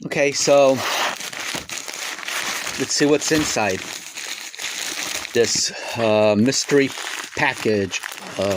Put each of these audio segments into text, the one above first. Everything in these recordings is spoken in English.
Okay, so let's see what's inside this mystery package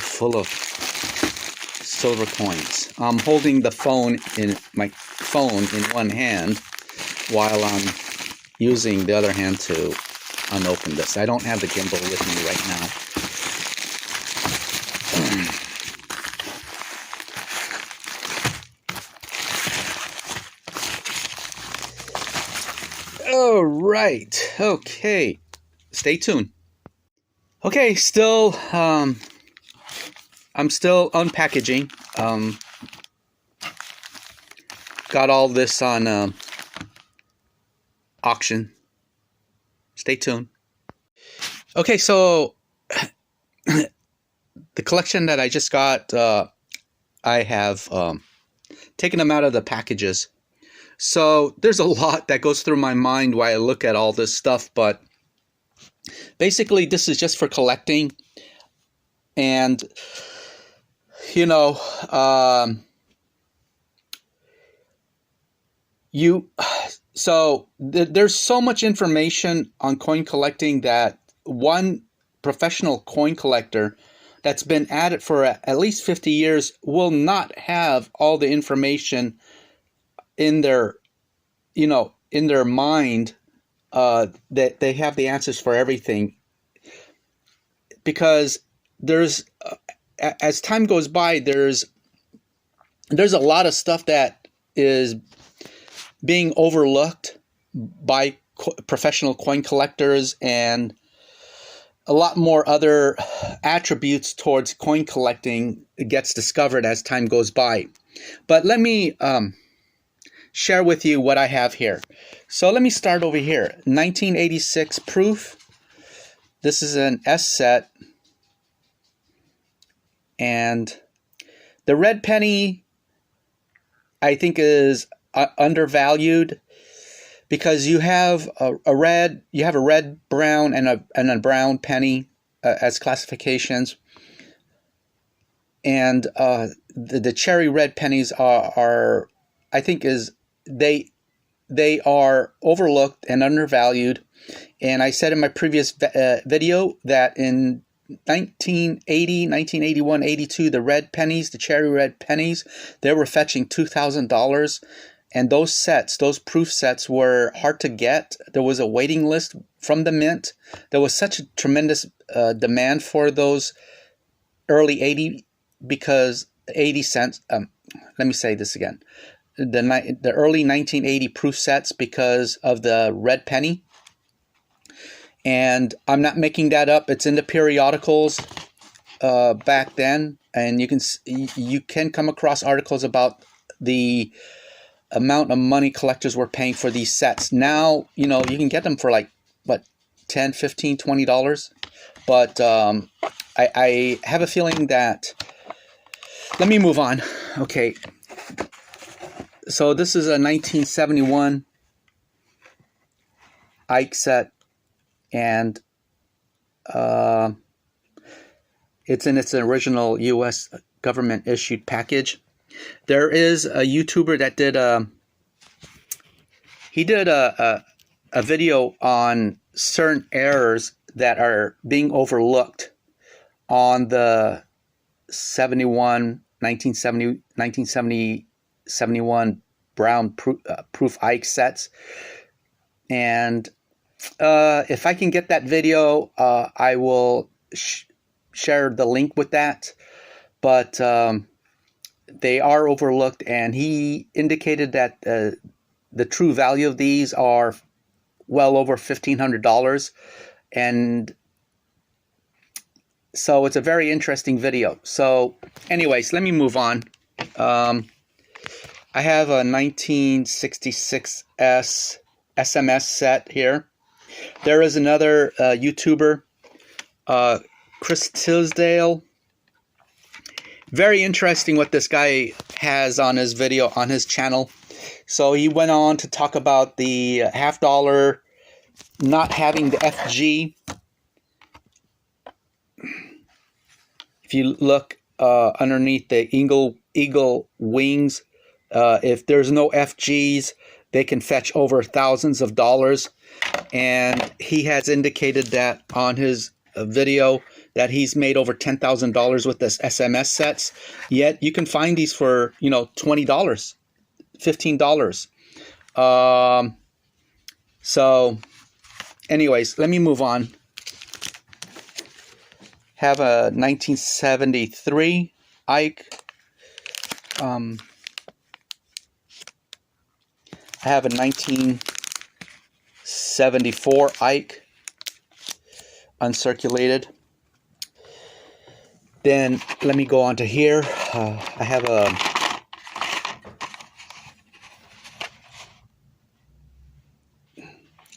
full of silver coins. I'm holding the phone in my phone in one hand while I'm using the other hand to unopen this. I don't have the gimbal with me right now. All right. Okay. Stay tuned. Okay. I'm still unpackaging. Got all this on auction. Stay tuned. Okay. So the collection that I just got, I have taken them out of the packages. So there's a lot that goes through my mind while I look at all this stuff, but basically this is just for collecting. And, you know, there's so much information on coin collecting that one professional coin collector that's been at it for at least 50 years will not have all the information in their, in their mind, that they have the answers for everything, because there's, as time goes by, there's a lot of stuff that is being overlooked by professional coin collectors, and a lot more other attributes towards coin collecting gets discovered as time goes by. But let me share with you what I have here. So let me start over here. 1986 proof. This is an S set. And the red penny, I think, is undervalued, because you have a red, brown, and a brown penny as classifications. And the cherry red pennies are I think they are overlooked and undervalued. And I said in my previous video that in 1980, 1981, 82, the red pennies, the cherry red pennies, they were fetching $2,000. And those proof sets were hard to get. There was a waiting list from the mint. There was such a tremendous demand for those early 80 cents. Let me say this again. The early 1980 proof sets, because of the red penny. And I'm not making that up. It's in the periodicals back then, and you can come across articles about the amount of money collectors were paying for these sets. Now, you can get them for like, what, $10, $15, $20. But I have a feeling that, let me move on. Okay. So this is a 1971 Ike Set, and it's in its original U.S. government issued package. There is a YouTuber that did a video on certain errors that are being overlooked on the 1971 brown proof Ike sets. And if I can get that video, I will share the link with that. But they are overlooked, and he indicated that the true value of these are well over $1,500. And so it's a very interesting video. So anyways, let me move on. I have a 1966 SMS set here. There is another YouTuber, Chris Tisdale. Very interesting what this guy has on his video, on his channel. So he went on to talk about the $half not having the FG. If you look underneath the eagle wings, if there's no FGs, they can fetch over thousands of dollars. And he has indicated that on his video that he's made over $10,000 with this SMS sets. Yet you can find these for, you know, $20, $15. So anyways, let me move on. Have a 1973 Ike. I have a 1974 Ike, uncirculated. Then let me go on to here. I have a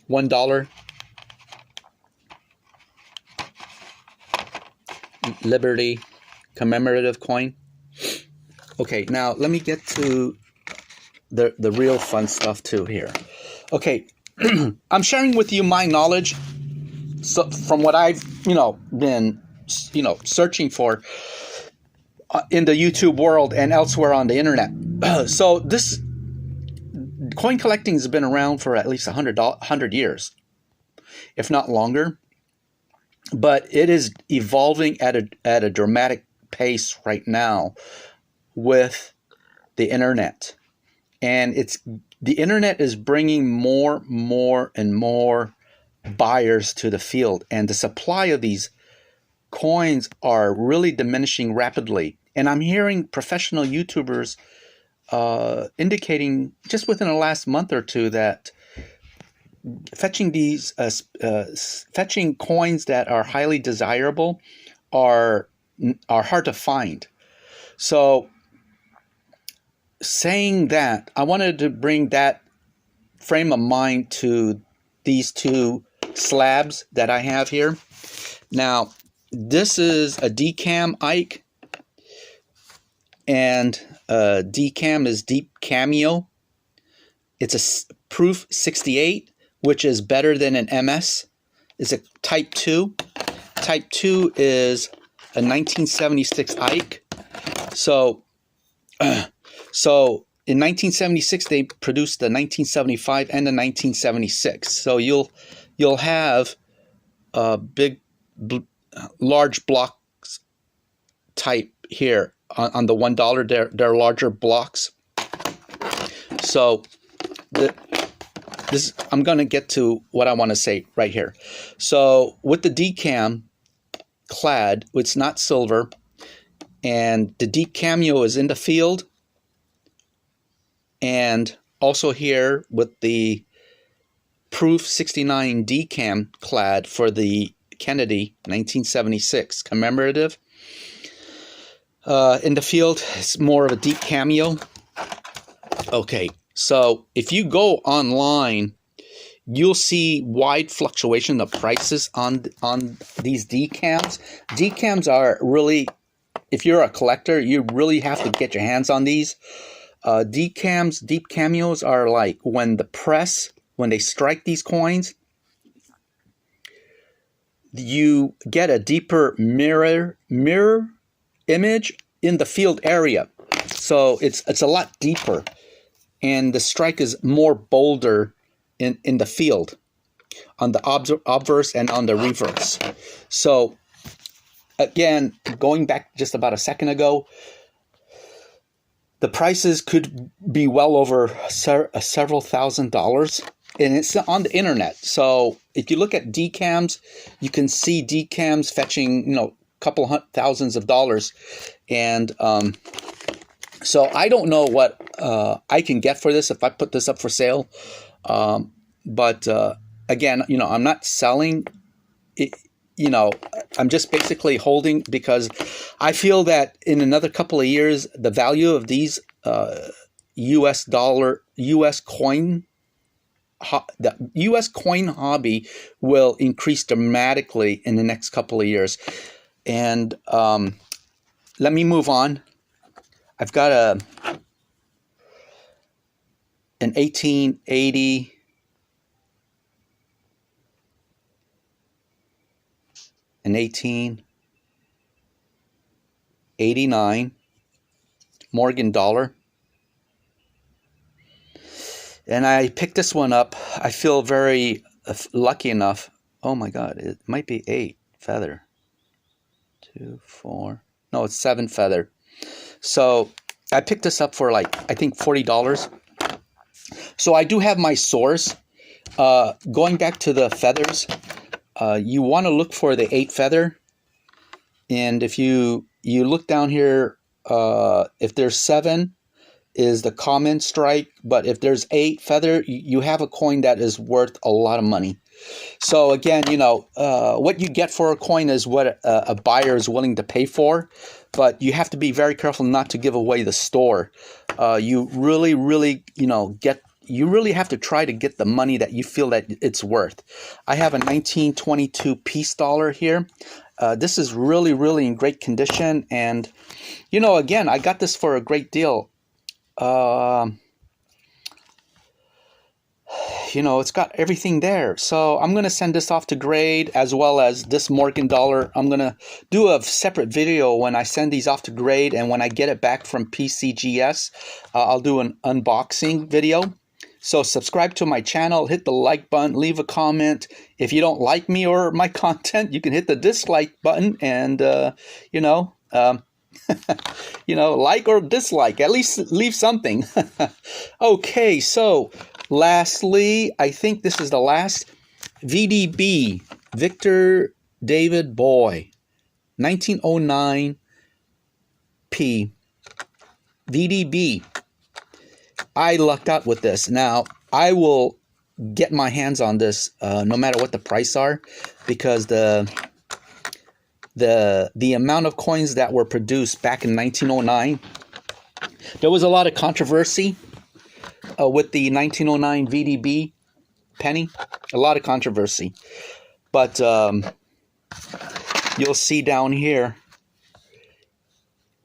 $1 Liberty commemorative coin. Okay, now let me get to the real fun stuff too here. Okay, I'm sharing with you my knowledge, so from what I've been searching for in the YouTube world and elsewhere on the internet. So this coin collecting has been around for at least 100 years, if not longer. But it is evolving at a dramatic pace right now with the internet. And the internet is bringing more and more buyers to the field, and the supply of these coins are really diminishing rapidly. And I'm hearing professional YouTubers indicating just within the last month or two that fetching coins that are highly desirable are hard to find. So saying that, I wanted to bring that frame of mind to these two slabs that I have here. Now, this is a DCAM Ike, and DCAM is Deep Cameo. It's a proof 68, which is better than an MS. It's a Type 2. Type 2 is a 1976 Ike. So in 1976, they produced the 1975 and the 1976. So you'll have large blocks type here on the $1. They're larger blocks. So I'm going to get to what I want to say right here. So with the DCAM clad, it's not silver, and the Deep Cameo is in the field. And also here with the Proof 69 DCAM clad for the Kennedy 1976 commemorative. In the field, it's more of a Deep Cameo. Okay, so if you go online, you'll see wide fluctuation of prices on these DCAMs. DCAMs are really, if you're a collector, you really have to get your hands on these. DCAMs, Deep Cameos, are like when they strike these coins, you get a deeper mirror image in the field area. So it's a lot deeper, and the strike is more bolder in the field, on the obverse and on the reverse. So again, going back just about a second ago, the prices could be well over several $1,000s, and it's on the internet. So if you look at DCAMs, you can see DCAMs fetching, a couple thousands of dollars. And so I don't know what I can get for this if I put this up for sale. But again, I'm not selling it. I'm just basically holding, because I feel that in another couple of years, the value of these the U.S. coin hobby will increase dramatically in the next couple of years. And let me move on. I've got an 1880 an 1889 Morgan dollar. And I picked this one up. I feel very lucky enough. Oh my God, it might be 8 feather. 2, 4. No, it's 7 feather. So I picked this up for like, I think $40. So I do have my source. Going back to the feathers, you want to look for the 8 feather. And if you look down here, if there's 7, is the common strike, but if there's 8 feather, you have a coin that is worth a lot of money. So again, what you get for a coin is what a buyer is willing to pay for, but you have to be very careful not to give away the store. You really, you really have to try to get the money that you feel that it's worth. I have a 1922 peace dollar here. This is really, really in great condition, and again, I got this for a great deal. It's got everything there. So I'm going to send this off to grade, as well as this Morgan dollar. I'm going to do a separate video when I send these off to grade, and when I get it back from PCGS, I'll do an unboxing video. So subscribe to my channel, hit the like button, leave a comment. If you don't like me or my content, you can hit the dislike button and, like or dislike, at least leave something. Okay, so lastly, I think this is the last, VDB, Victor David Boy, 1909 P. VDB. I lucked out with this. Now, I will get my hands on this no matter what the price are, because the amount of coins that were produced back in 1909, there was a lot of controversy with the 1909 VDB penny. A lot of controversy. But you'll see down here,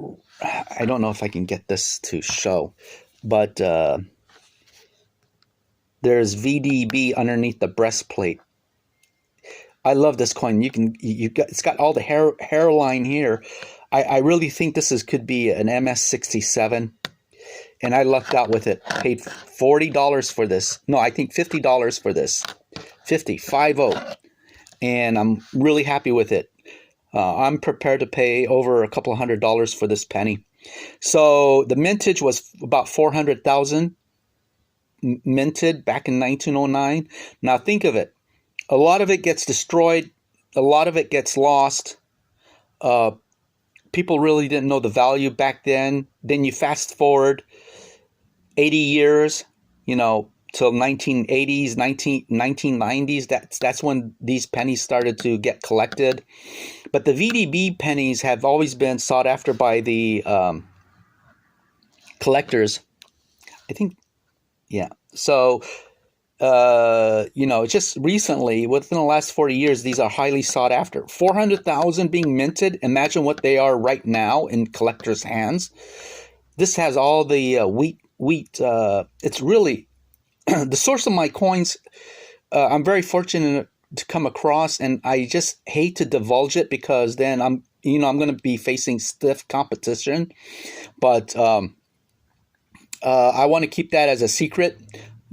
I don't know if I can get this to show, but there's VDB underneath the breastplate. I love this coin. It's got all the hairline here. I really think this could be an MS-67, and I lucked out with it. Paid $40 for this. No, I think $50 for this. 50, and I'm really happy with it. I'm prepared to pay over a couple of $100 for this penny. So the mintage was about 400,000 minted back in 1909. Now think of it. A lot of it gets destroyed. A lot of it gets lost. People really didn't know the value back then. Then you fast forward 80 years, till 1980s, 1990s. That's when these pennies started to get collected. But the VDB pennies have always been sought after by the collectors. I think, yeah. So, just recently, within the last 40 years, these are highly sought after. 400,000 being minted. Imagine what they are right now in collectors' hands. This has all the wheat. It's really the source of my coins. I'm very fortunate to come across, and I just hate to divulge it, because then I'm going to be facing stiff competition. But I want to keep that as a secret.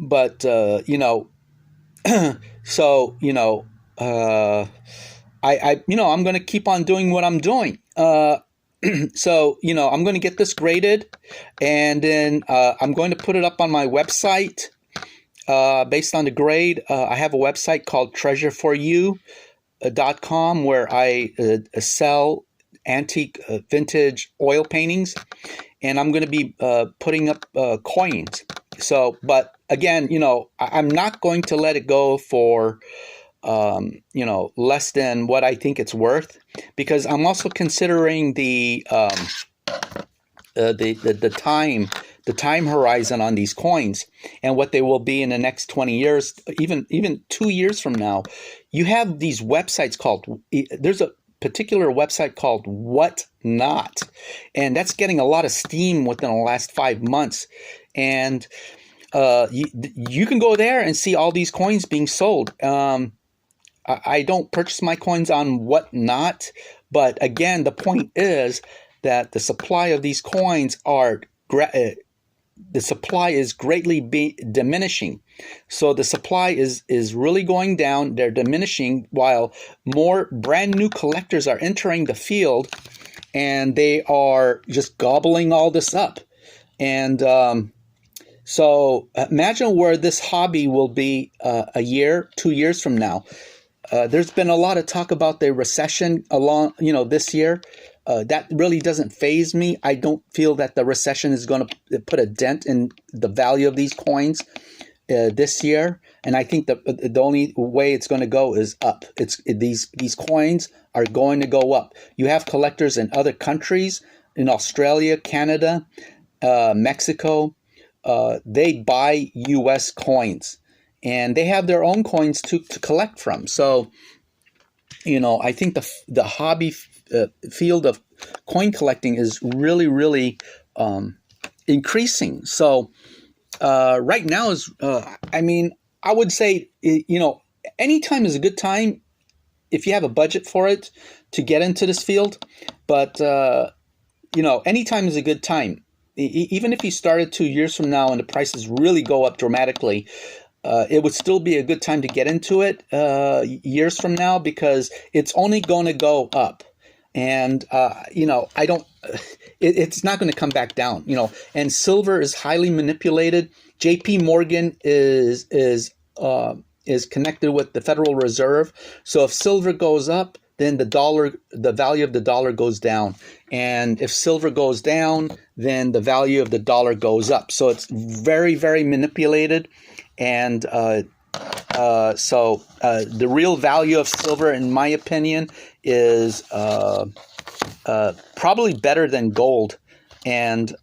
But so I'm going to keep on doing what I'm doing. So I'm going to get this graded, and then I'm going to put it up on my website. Based on the grade, I have a website called treasureforyou.com where I sell antique vintage oil paintings, and I'm going to be putting up coins. So, but again, I'm not going to let it go for less than what I think it's worth, because I'm also considering the time horizon on these coins and what they will be in the next 20 years, even 2 years from now. You have these websites there's a particular website called Whatnot, and that's getting a lot of steam within the last 5 months. And you can go there and see all these coins being sold. I don't purchase my coins on Whatnot, but again, the point is that the supply of these coins are the supply is greatly diminishing. So the supply is really going down. They're diminishing while more brand new collectors are entering the field, and they are just gobbling all this up. And so imagine where this hobby will be a year, 2 years from now. There's been a lot of talk about the recession this year. That really doesn't faze me. I don't feel that the recession is going to put a dent in the value of these coins this year. And I think the only way it's going to go is up. These coins are going to go up. You have collectors in other countries, in Australia, Canada, Mexico. They buy U.S. coins, and they have their own coins to collect from. So, I think the hobby field of coin collecting is really, really increasing. So right now is, I would say, anytime is a good time if you have a budget for it to get into this field. But, anytime is a good time. Even if you started 2 years from now and the prices really go up dramatically, it would still be a good time to get into it years from now, because it's only going to go up. And, it's not going to come back down, and silver is highly manipulated. JP Morgan is connected with the Federal Reserve. So if silver goes up, then the value of the dollar goes down. And if silver goes down, then the value of the dollar goes up. So it's very, very manipulated. And so the real value of silver, in my opinion, is probably better than gold. And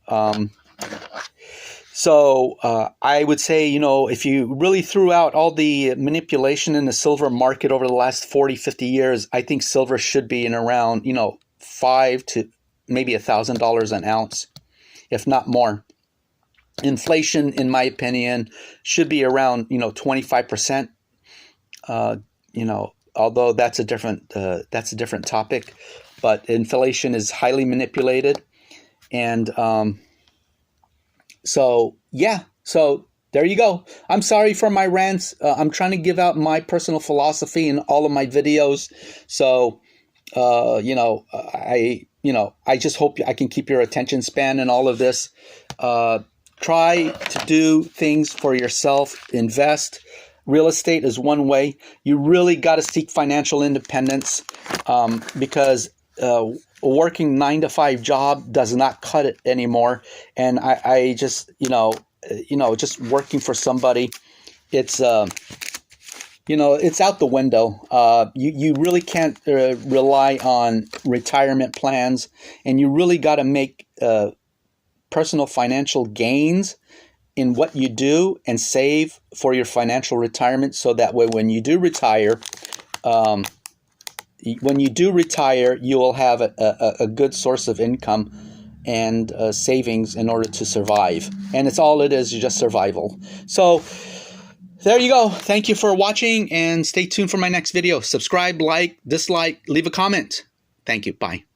so I would say, if you really threw out all the manipulation in the silver market over the last 40, 50 years, I think silver should be in around, $5 to maybe $1,000 an ounce, if not more. Inflation, in my opinion, should be around, 25%. Although that's a different topic, but inflation is highly manipulated. And so there you go. I'm sorry for my rants. I'm trying to give out my personal philosophy in all of my videos. So, I just hope I can keep your attention span in all of this. Try to do things for yourself. Invest. Real estate is one way. You really got to seek financial independence, because a working 9-to-5 job does not cut it anymore. And I just, just working for somebody, it's out the window. You really can't rely on retirement plans, and you really got to make personal financial gains in what you do and save for your financial retirement, so that way when you do retire, you will have a good source of income and savings in order to survive. And it's all it is just survival. So there you go. Thank you for watching, and stay tuned for my next video. Subscribe, like, dislike, leave a comment. Thank you. Bye.